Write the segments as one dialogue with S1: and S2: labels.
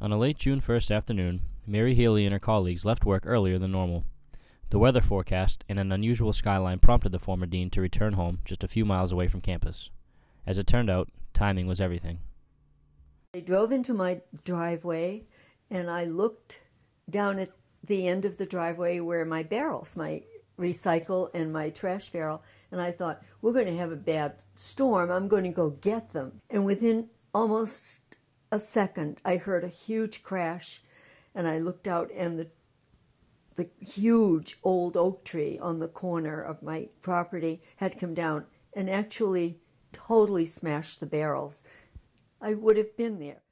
S1: On a late June 1st afternoon, Mary Healey and her colleagues left work earlier than normal. The weather forecast and an unusual skyline prompted the former dean to return home just a few miles away from campus. As it turned out, timing was everything.
S2: I drove into my driveway and I looked down at the end of the driveway where my barrels, my recycle and my trash barrel, and I thought, we're going to have a bad storm, I'm going to go get them. And within almost a second, I heard a huge crash, and I looked out, and the huge old oak tree on the corner of my property had come down and actually totally smashed the barrels. I would have been there.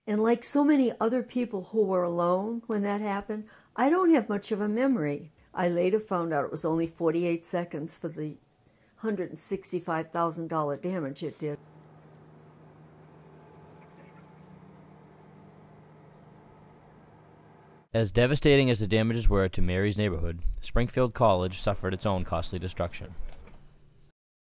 S2: And like so many other people who were alone when that happened, I don't have much of a memory. I later found out it was only 48 seconds for the $165,000 damage it did.
S1: As devastating as the damages were to Mary's neighborhood, Springfield College suffered its own costly destruction.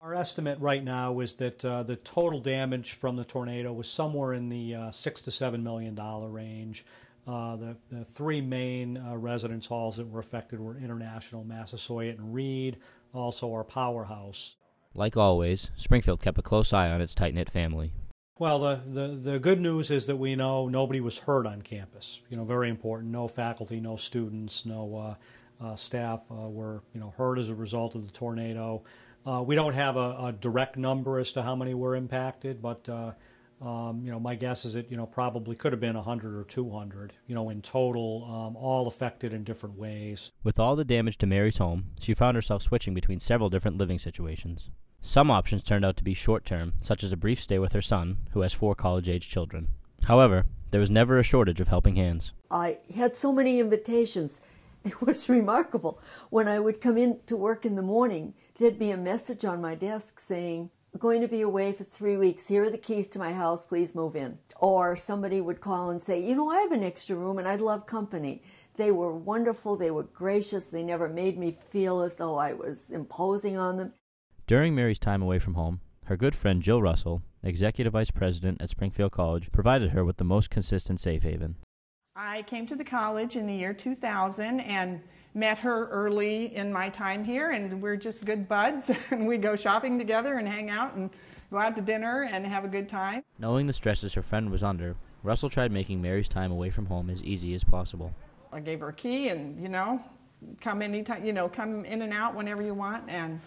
S3: Our estimate right now is that the total damage from the tornado was somewhere in the $6 to $7 million range. The three main residence halls that were affected were International, Massasoit, and Reed, also our powerhouse.
S1: Like always, Springfield kept a close eye on its tight-knit family.
S3: Well, the good news is that we know nobody was hurt on campus. Very important. No faculty, no students, no staff were hurt as a result of the tornado. We don't have a direct number as to how many were impacted, but my guess is it probably could have been 100 or 200 in total, all affected in different ways.
S1: With all the damage to Mary's home, she found herself switching between several different living situations. Some options turned out to be short-term, such as a brief stay with her son, who has 4 college-age children. However, there was never a shortage of helping hands.
S2: I had so many invitations. It was remarkable. When I would come in to work in the morning, there'd be a message on my desk saying, I'm going to be away for 3 weeks. Here are the keys to my house. Please move in. Or somebody would call and say, I have an extra room and I'd love company. They were wonderful. They were gracious. They never made me feel as though I was imposing on them.
S1: During Mary's time away from home, her good friend Jill Russell, Executive Vice President at Springfield College, provided her with the most consistent safe haven.
S4: I came to the college in the year 2000 and met her early in my time here, and we're just good buds, and we go shopping together and hang out and go out to dinner and have a good time. Knowing the stresses her friend was under, Russell tried making Mary's time away from home as easy as possible. I gave her a key and, come anytime, come in and out whenever you want, and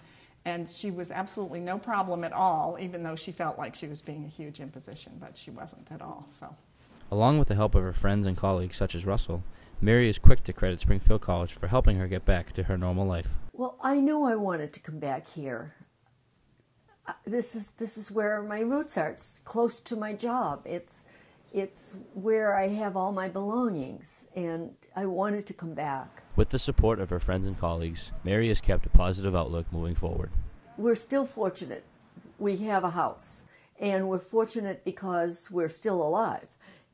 S4: she was absolutely no problem at all, even though she felt like she was being a huge imposition, but she wasn't at all, so. Along with the help of her friends and colleagues such as Russell, Mary is quick to credit Springfield College for helping her get back to her normal life.
S2: Well, I knew I wanted to come back here. This is where my roots are. It's close to my job. It's where I have all my belongings, and I wanted to come back.
S1: With the support of her friends and colleagues, Mary has kept a positive outlook moving forward.
S2: We're still fortunate. We have a house, and we're fortunate because we're still alive.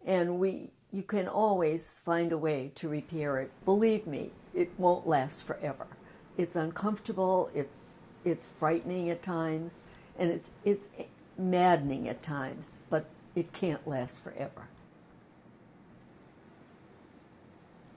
S2: And you can always find a way to repair it. Believe me, it won't last forever. It's uncomfortable, it's frightening at times, and it's maddening at times, but it can't last forever.